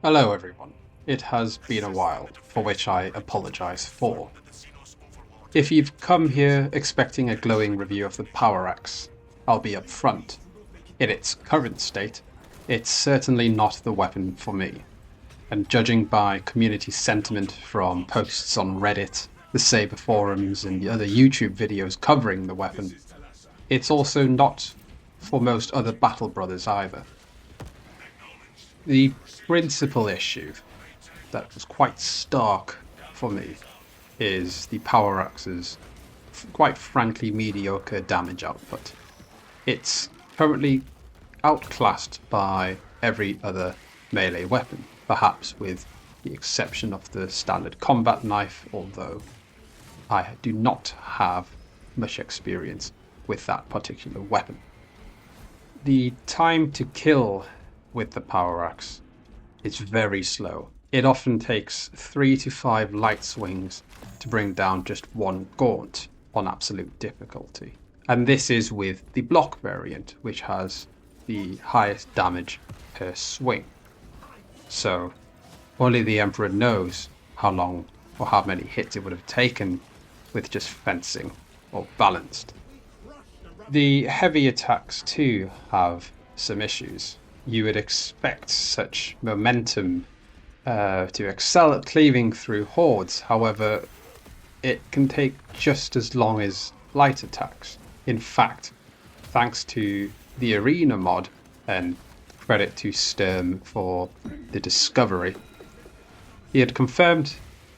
Hello everyone. It has been a while, for which I apologise for. If you've come here expecting a glowing review of the Power Axe, I'll be upfront. In its current state, it's certainly not the weapon for me. And judging by community sentiment from posts on Reddit, the Saber forums and the other YouTube videos covering the weapon, it's also not for most other Battle Brothers either. The principal issue that was quite stark for me is the Power Axe's quite frankly mediocre damage output. It's currently outclassed by every other melee weapon, perhaps with the exception of the standard combat knife, although I do not have much experience with that particular weapon. The time to kill with the Power Axe is very slow. It often takes 3 to 5 light swings to bring down just one gaunt on absolute difficulty. And this is with the block variant, which has the highest damage per swing. So only the Emperor knows how long or how many hits it would have taken with just fencing or balanced. The heavy attacks too have some issues. You would expect such momentum to excel at cleaving through hordes. However, it can take just as long as light attacks. In fact, thanks to the arena mod, and credit to Sturm for the discovery, he had confirmed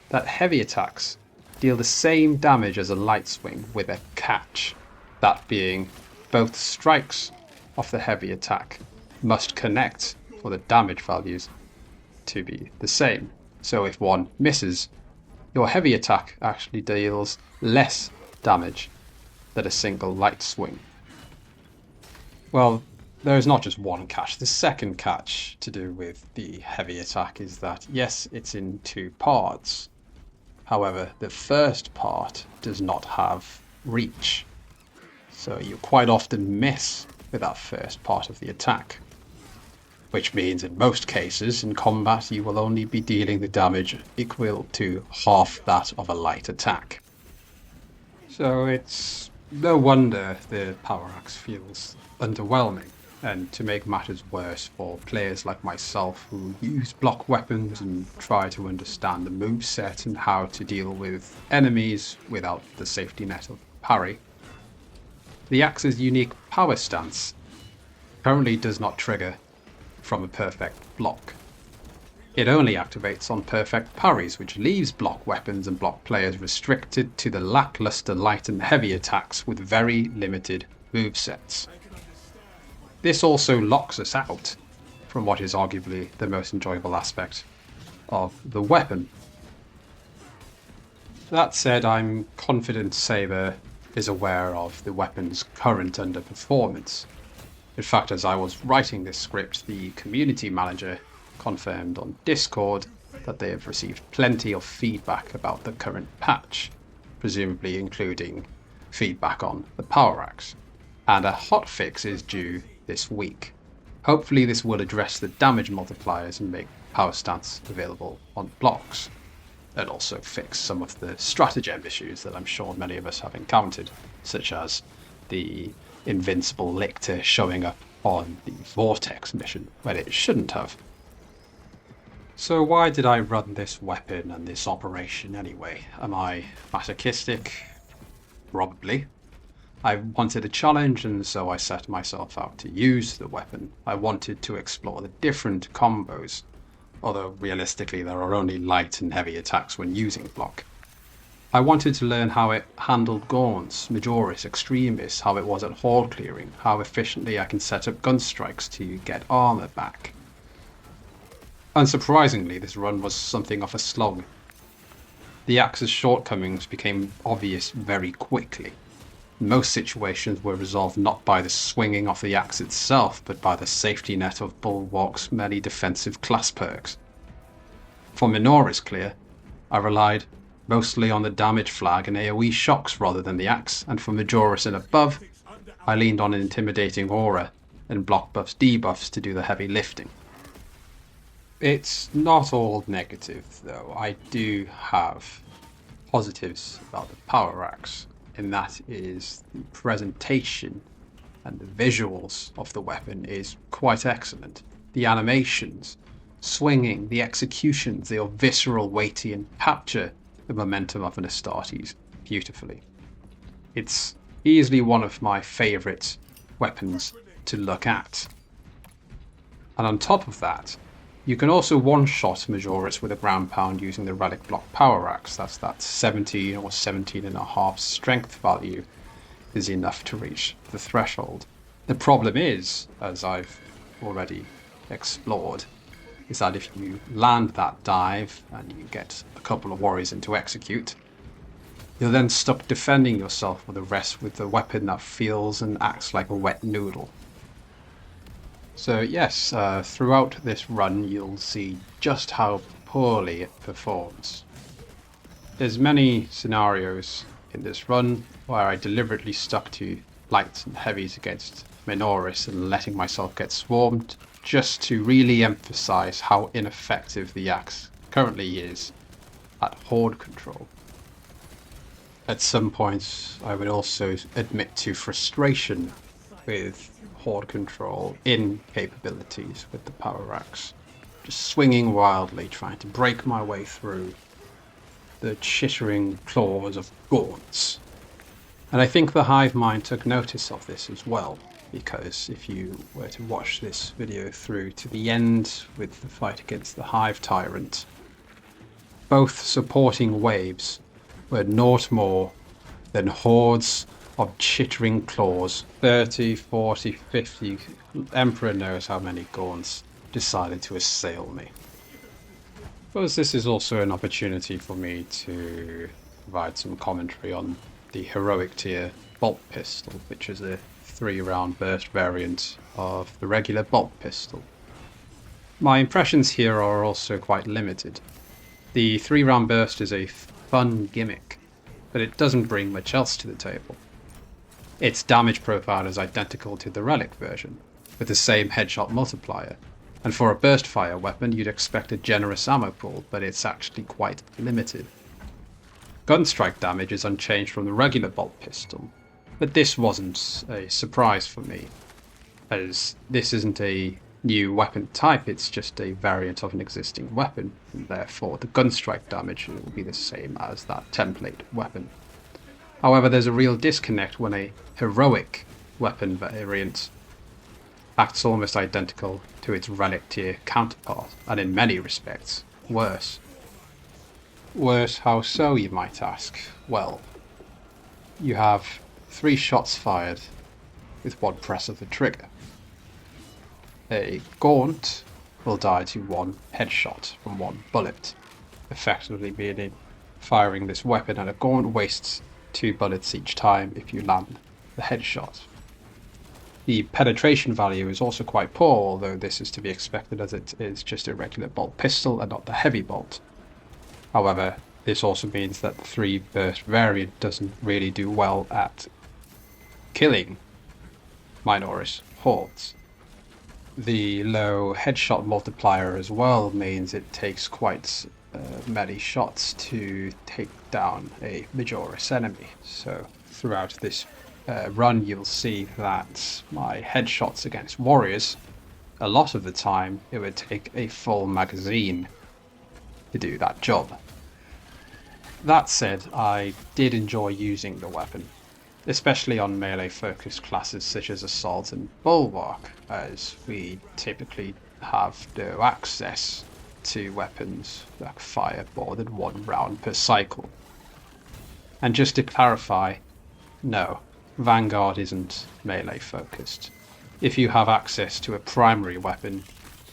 that heavy attacks deal the same damage as a light swing with a catch, that being both strikes of the heavy attack must connect for the damage values to be the same. So if one misses, your heavy attack actually deals less damage than a single light swing. Well, there is not just one catch. The second catch to do with the heavy attack is that, yes, it's in 2 parts. However, the first part does not have reach. So you quite often miss with that first part of the attack. Which means in most cases in combat you will only be dealing the damage equal to half that of a light attack. So it's no wonder the Power Axe feels underwhelming, and to make matters worse for players like myself who use block weapons and try to understand the moveset and how to deal with enemies without the safety net of parry, the Axe's unique power stance currently does not trigger from a perfect block. It only activates on perfect parries, which leaves block weapons and block players restricted to the lackluster light and heavy attacks with very limited movesets. This also locks us out from what is arguably the most enjoyable aspect of the weapon. That said, I'm confident Saber is aware of the weapon's current underperformance. In fact, as I was writing this script, the community manager confirmed on Discord that they have received plenty of feedback about the current patch, presumably including feedback on the Power Axe, and a hotfix is due this week. Hopefully this will address the damage multipliers and make power stance available on blocks, and also fix some of the stratagem issues that I'm sure many of us have encountered, such as the invincible lictor showing up on the Vortex mission when it shouldn't have. So why did I run this weapon and this operation anyway? Am I masochistic? Probably. I wanted a challenge, and so I set myself out to use the weapon. I wanted to explore the different combos, although realistically there are only light and heavy attacks when using block. I wanted to learn how it handled gaunts, majoris, extremis, how it was at horde clearing, how efficiently I can set up gun strikes to get armor back. Unsurprisingly, this run was something of a slog. The Axe's shortcomings became obvious very quickly. Most situations were resolved not by the swinging of the Axe itself, but by the safety net of Bulwark's many defensive class perks. For Minoris clear, I relied mostly on the damage flag and AoE shocks rather than the Axe, and for Majoris and above, I leaned on an intimidating aura and block buffs debuffs to do the heavy lifting. It's not all negative, though. I do have positives about the Power Axe, and that is the presentation and the visuals of the weapon is quite excellent. The animations, swinging, the executions, they are visceral, weighty, and capture the momentum of an Astartes beautifully. It's easily one of my favourite weapons to look at. And on top of that, you can also one-shot Majoris with a ground pound using the relic block power axe. That's that 17 or 17.5 strength value is enough to reach the threshold. The problem is, as I've already explored, is that if you land that dive and you get a couple of warriors in to execute, you're then stuck defending yourself with the weapon that feels and acts like a wet noodle. So yes, throughout this run you'll see just how poorly it performs. There's many scenarios in this run where I deliberately stuck to lights and heavies against Minoris and letting myself get swarmed, just to really emphasize how ineffective the axe currently is at horde control. At some points I would also admit to frustration with horde control in capabilities with the power axe. Just swinging wildly, trying to break my way through the chittering claws of gaunts. And I think the hive mind took notice of this as well, because if you were to watch this video through to the end with the fight against the hive tyrant, both supporting waves were naught more than hordes of chittering claws. 30, 40, 50, Emperor knows how many gaunts decided to assail me. I suppose this is also an opportunity for me to provide some commentary on the heroic tier bolt pistol, which is a 3-round burst variant of the regular bolt pistol. My impressions here are also quite limited. The 3-round burst is a fun gimmick, but it doesn't bring much else to the table. Its damage profile is identical to the relic version, with the same headshot multiplier, and for a burst fire weapon you'd expect a generous ammo pool, but it's actually quite limited. Gun strike damage is unchanged from the regular bolt pistol, but this wasn't a surprise for me, as this isn't a new weapon type, it's just a variant of an existing weapon, and therefore the gun strike damage will be the same as that template weapon. However, there's a real disconnect when a heroic weapon variant acts almost identical to its relic tier counterpart, and in many respects, worse. Worse how so, you might ask? Well, you have 3 shots fired with 1 press of the trigger. A gaunt will die to 1 headshot from 1 bullet, effectively meaning firing this weapon, and a gaunt wastes 2 bullets each time if you land the headshot. The penetration value is also quite poor, although this is to be expected as it is just a regular bolt pistol and not the heavy bolt. However, this also means that the 3 burst variant doesn't really do well at killing Minoris hordes. The low headshot multiplier as well means it takes quite many shots to take down a Majoris enemy. So throughout this run you'll see that my headshots against warriors, a lot of the time it would take a full magazine to do that job. That said, I did enjoy using the weapon, especially on melee focused classes such as Assault and Bulwark, as we typically have no access to weapons that fire more than 1 round per cycle. And just to clarify, no, Vanguard isn't melee focused. If you have access to a primary weapon,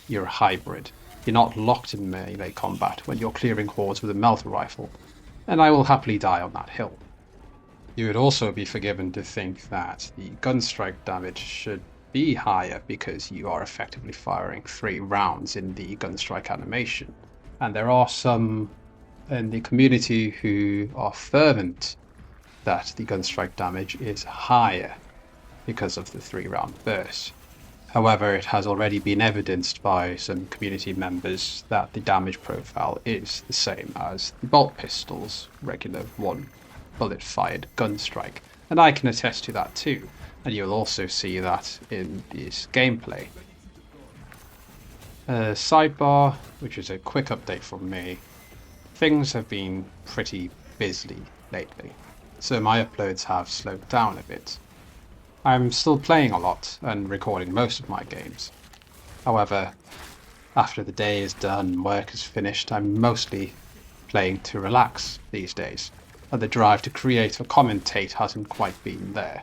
you're a hybrid. You're not locked in melee combat when you're clearing hordes with a melter rifle, and I will happily die on that hill. You would also be forgiven to think that the gun strike damage should be higher because you are effectively firing 3 rounds in the gun strike animation. And there are some in the community who are fervent that the gun strike damage is higher because of the 3-round burst. However, it has already been evidenced by some community members that the damage profile is the same as the bolt pistol's regular one bullet fired gun strike, and I can attest to that too, and you'll also see that in this gameplay. Sidebar, which is a quick update from me. Things have been pretty busy lately, so my uploads have slowed down a bit. I'm still playing a lot and recording most of my games. However, after the day is done and work is finished, I'm mostly playing to relax these days, and the drive to create or commentate hasn't quite been there.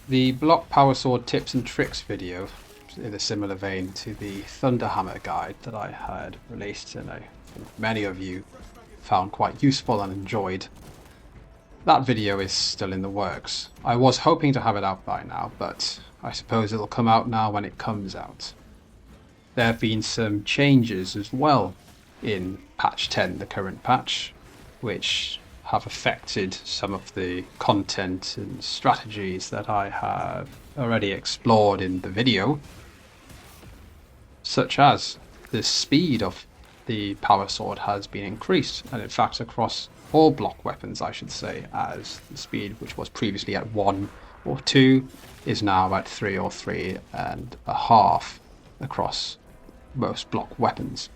The Block Power Sword tips and tricks video, in a similar vein to the Thunderhammer guide that I had released and I think many of you found quite useful and enjoyed, that video is still in the works. I was hoping to have it out by now, but I suppose it'll come out now when it comes out. There have been some changes as well in patch 10, the current patch, which have affected some of the content and strategies that I have already explored in the video, such as the speed of the power sword has been increased, and in fact across all block weapons I should say, as the speed which was previously at 1 or 2 is now at 3 or 3.5 across most block weapons.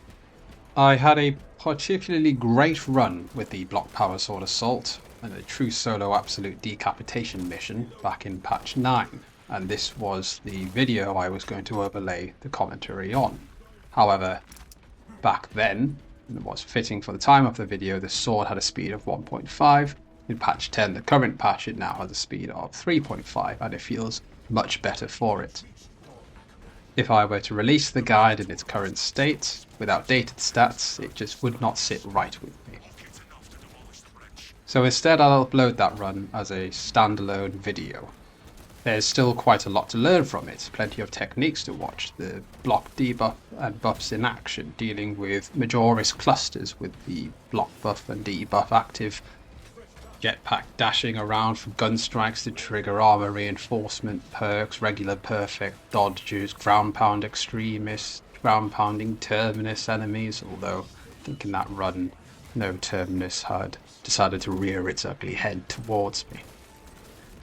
I had a particularly great run with the Block Power Sword Assault and a true solo absolute decapitation mission back in patch 9, and this was the video I was going to overlay the commentary on. However, back then, and it was fitting for the time of the video, the sword had a speed of 1.5. In patch 10, the current patch, it now has a speed of 3.5, and it feels much better for it. If I were to release the guide in its current state, with outdated stats, it just would not sit right with me. So instead I'll upload that run as a standalone video. There's still quite a lot to learn from it, plenty of techniques to watch, the block debuff and buffs in action, dealing with Majoris clusters with the block buff and debuff active, jetpack dashing around from gun strikes to trigger armor reinforcement perks, regular perfect dodges, ground pound extremists, ground pounding terminus enemies, although I think in that run no terminus had decided to rear its ugly head towards me.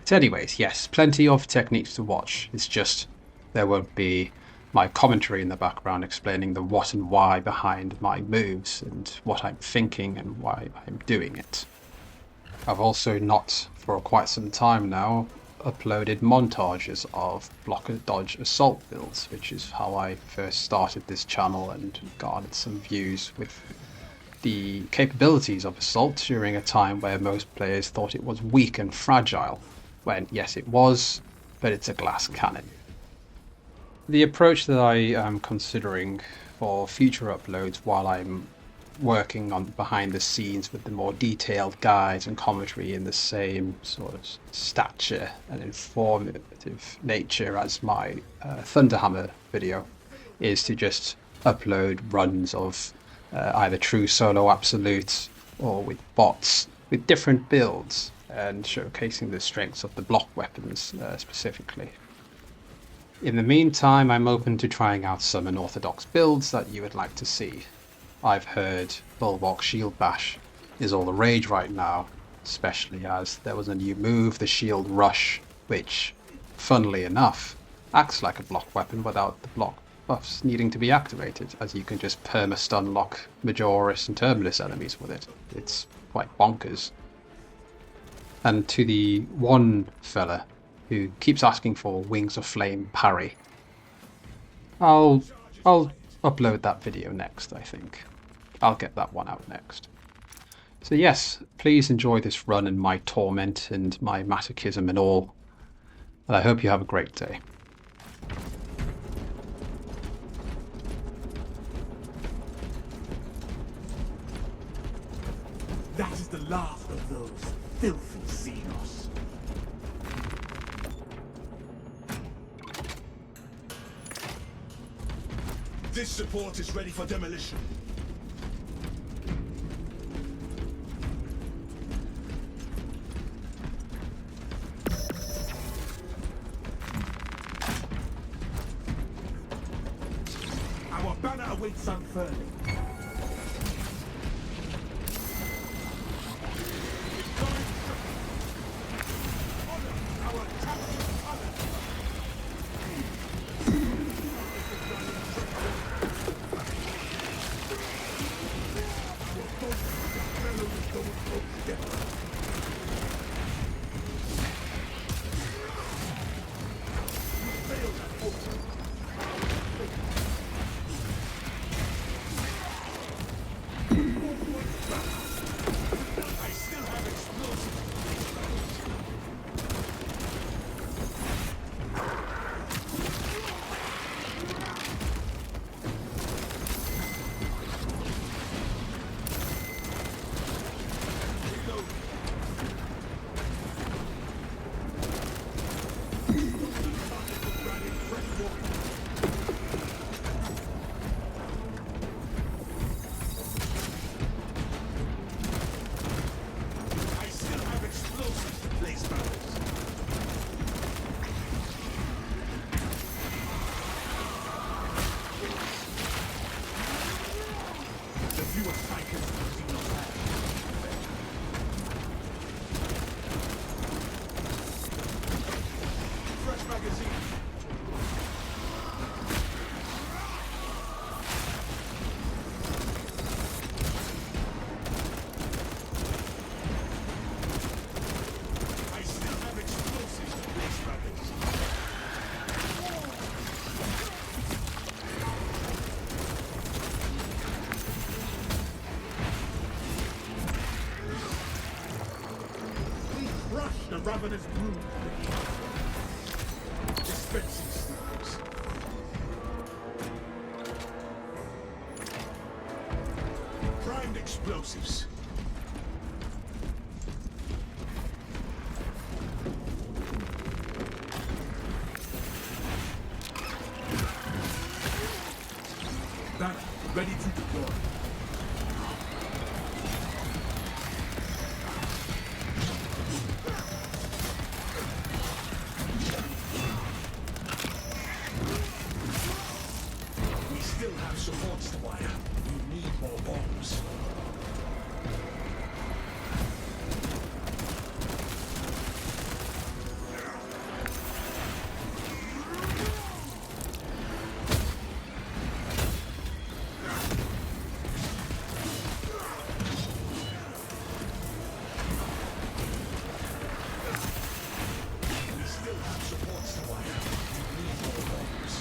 But anyways, yes, plenty of techniques to watch. It's just there won't be my commentary in the background explaining the what and why behind my moves and what I'm thinking and why I'm doing it. I've also not, for quite some time now, uploaded montages of block dodge assault builds, which is how I first started this channel and garnered some views with the capabilities of assault during a time where most players thought it was weak and fragile, when yes it was, but it's a glass cannon. The approach that I am considering for future uploads while I'm working on behind the scenes with the more detailed guides and commentary in the same sort of stature and informative nature as my Thunderhammer video is to just upload runs of either true solo absolutes or with bots with different builds and showcasing the strengths of the block weapons specifically. In the meantime, I'm open to trying out some unorthodox builds that you would like to see. I've heard Bulwark Shield Bash is all the rage right now, especially as there was a new move, the Shield Rush, which, funnily enough, acts like a block weapon without the block buffs needing to be activated, as you can just perma-stun lock Majoris and Terminus enemies with it. It's quite bonkers. And to the one fella who keeps asking for Wings of Flame parry, I'll upload that video next, I think. I'll get that one out next. So yes, please enjoy this run and my torment and my masochism and all. And I hope you have a great day. That is the last of those filthy Xenos. This support is ready for demolition. banner awaits unfurling. Our captain honor. I still have explosives. I still have explosives to place barrels. The fewer strikers we do not have. Fresh magazine. I still have explosives to place barrels. We crush the ravenous brood. Dispensing slugs. Primed explosives. Banner ready to deploy. We still have supports to wire. We need more bombs. We still have supports to wire. We need more bombs.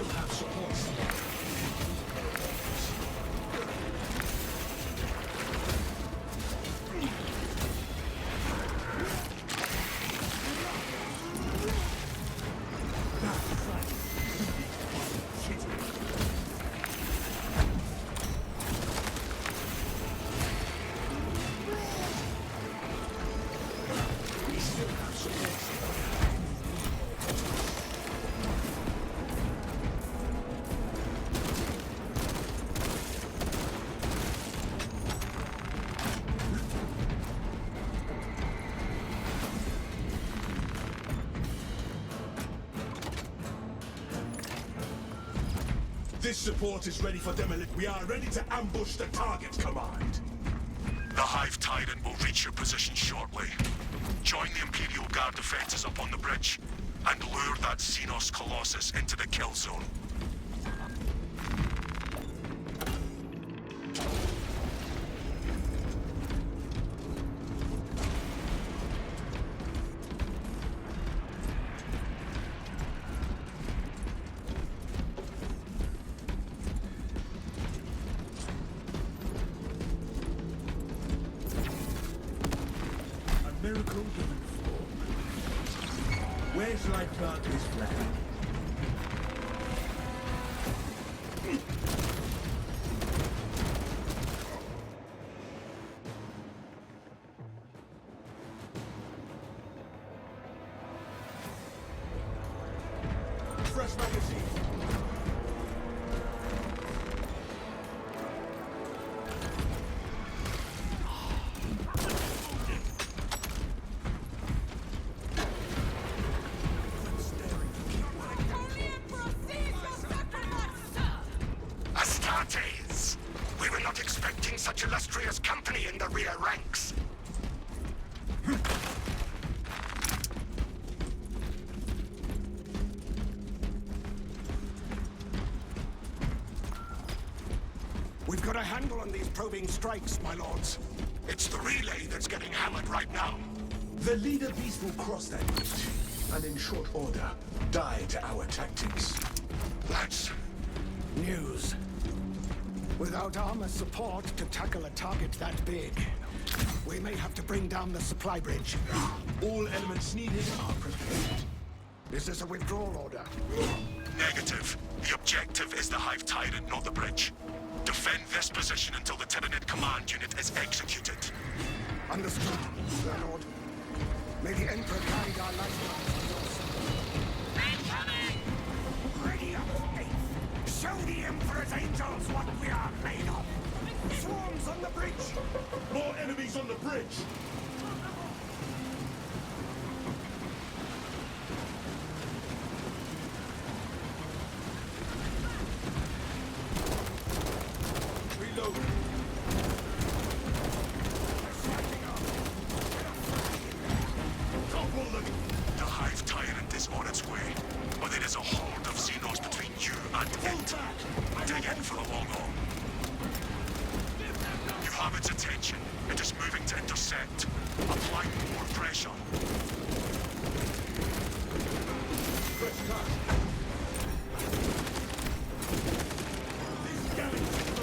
still have support. We still have support. This support is ready for demolition. We are ready to ambush the target, Command. The Hive Tyrant will reach your position shortly. Join the Imperial Guard defenses up on the bridge, and lure that Xenos Colossus into the kill zone. A miracle given form. Where shall I plant this flag? Fresh magazine. Astartes! We were not expecting such illustrious company in the rear ranks. We've got a handle on these probing strikes, my lords. It's the relay that's getting hammered right now. The leader beast will cross that bridge, and in short order, die to our tactics. That's... News. Without armor support to tackle a target that big, we may have to bring down the supply bridge. All elements needed are prepared. Is this a withdrawal order? Negative. The objective is the Hive Tyrant, not the bridge. Defend this position until the Tyranid command unit is executed. Understood, my lord. May the Emperor guide our lifelines to your Incoming! Ready up, faith! Show the Emperor's angels what we are made of! Swarms on the bridge! More enemies on the bridge! Reload! Topple them! The Hive Tyrant is on its way, but it is a horde of Xenos between you and it. Dig in for the long haul. You have its attention. It is moving to intercept. Apply more pressure. Fresh cut! This galaxy is the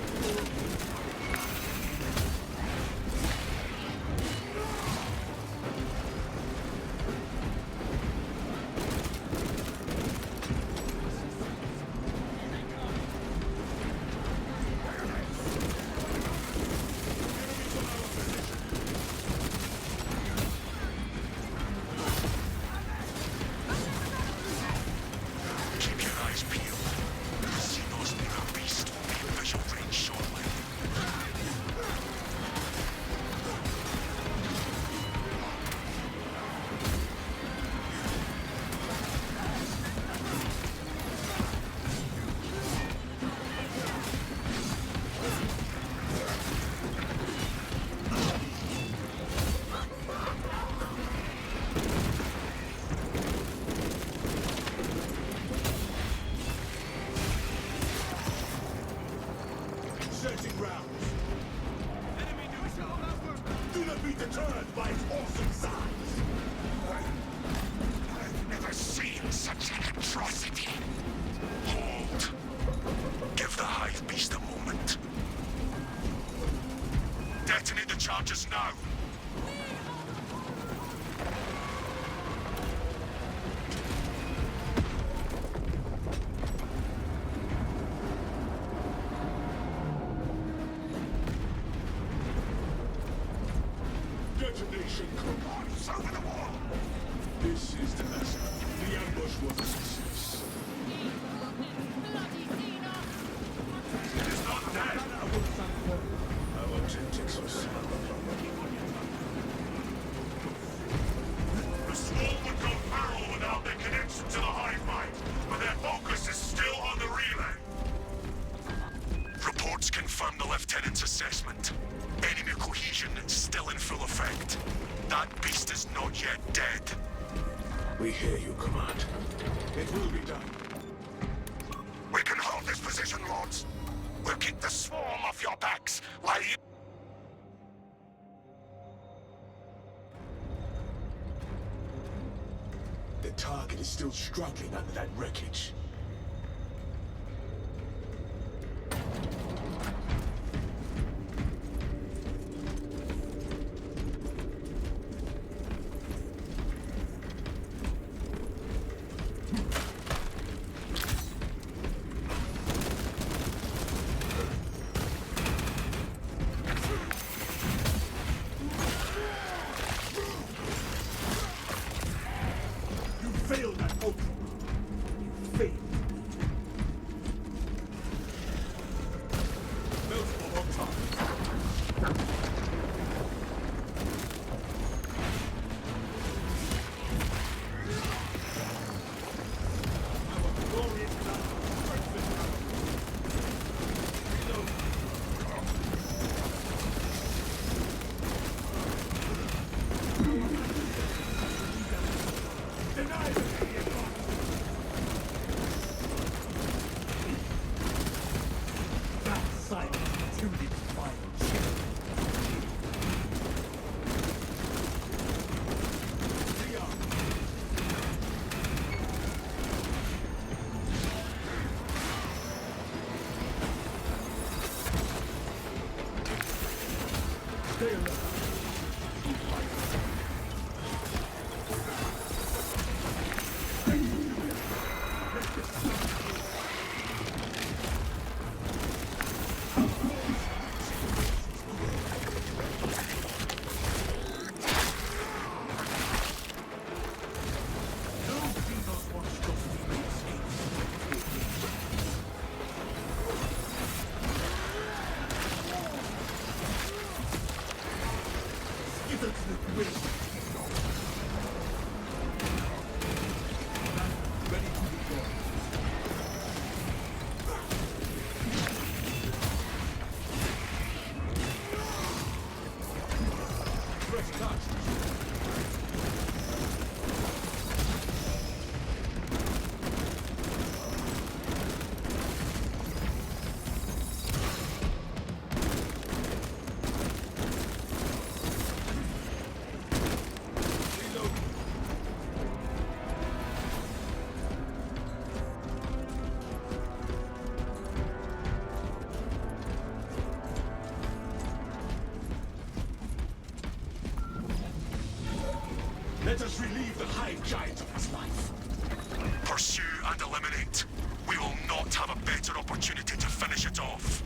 This is the lesson. The ambush was a success. Bloody Xenos! It is not dead. Our tactics were sound. The swarm would go feral without their connection to the hive mind, but their focus is still on the relay. Reports confirm the lieutenant's assessment. Enemy cohesion is still in full effect. That beast is not yet dead. We hear you, Command. It will be done. We can hold this position, Lords. We'll keep the swarm off your backs while you... The target is still struggling under that wreckage. You failed that Ultra. You failed. Multiple on top. Our glorious blood strengthened now. Reload. Deny the that silence tuned its final chip. Stay alert. No Xenos monstrosity may escape. Skittle to the grid. Ready to deploy. Fresh touch. Reload. Let us relieve the hive giant of his life. Pursue and eliminate. We will not have a better opportunity to finish it off.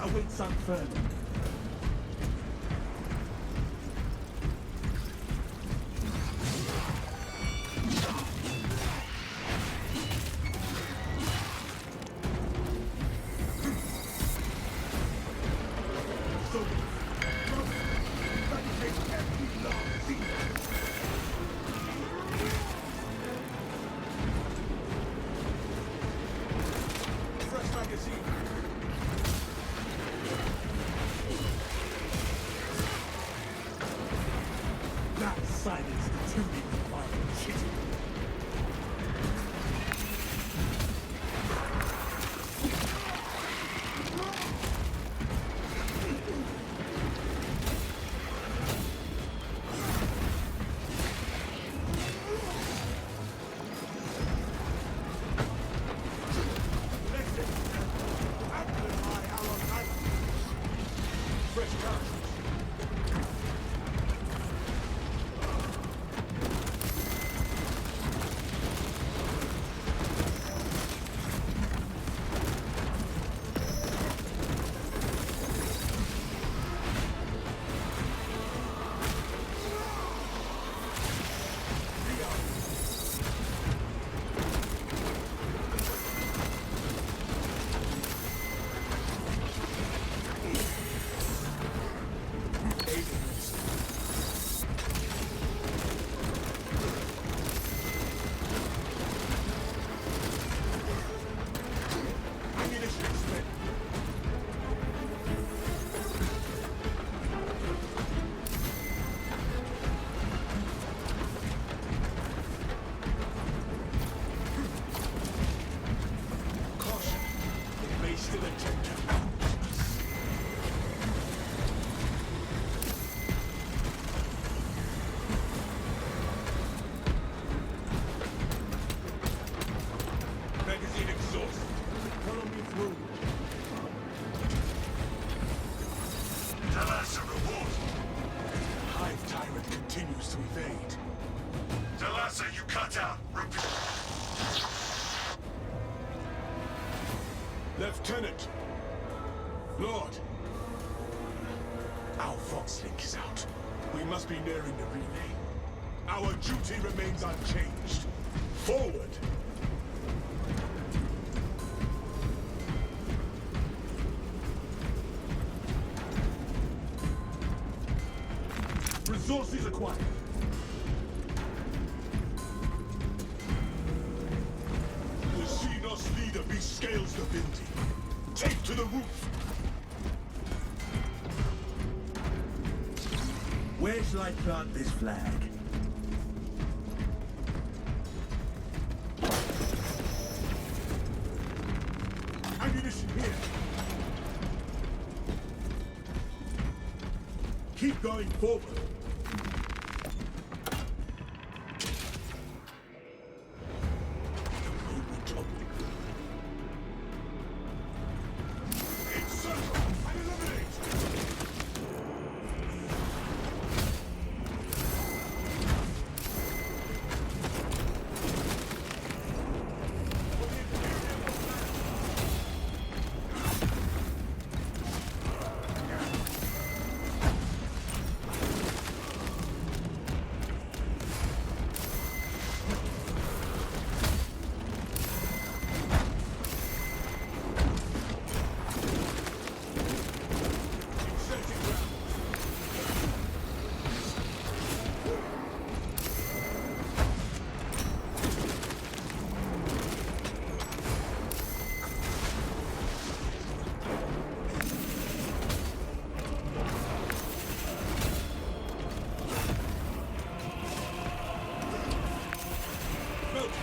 awaits unfurled. That silenced the truly violent chitty. Magazine exhausted. Follow me through. Tell us a reward. Hive Tyrant continues to evade. Delasa, you cut out. Repeat. Lieutenant! Lord! Our Vox link is out. We must be nearing the relay. Our duty remains unchanged. Forward! Resources acquired. The Xenos leader bescales the building. Take to the roof. Where shall I plant this flag? Ammunition here. Keep going forward. The road will topple. Encircle and eliminate. Inserting ground. Move.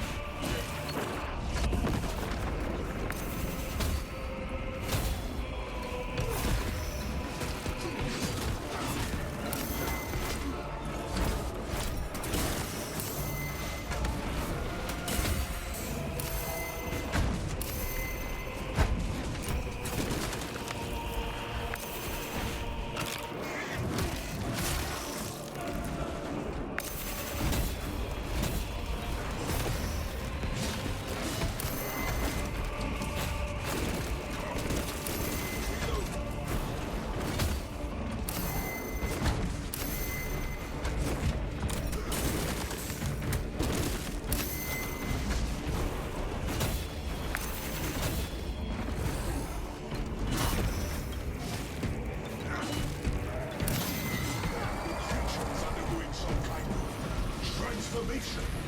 Creatures undergoing some kind of transformation.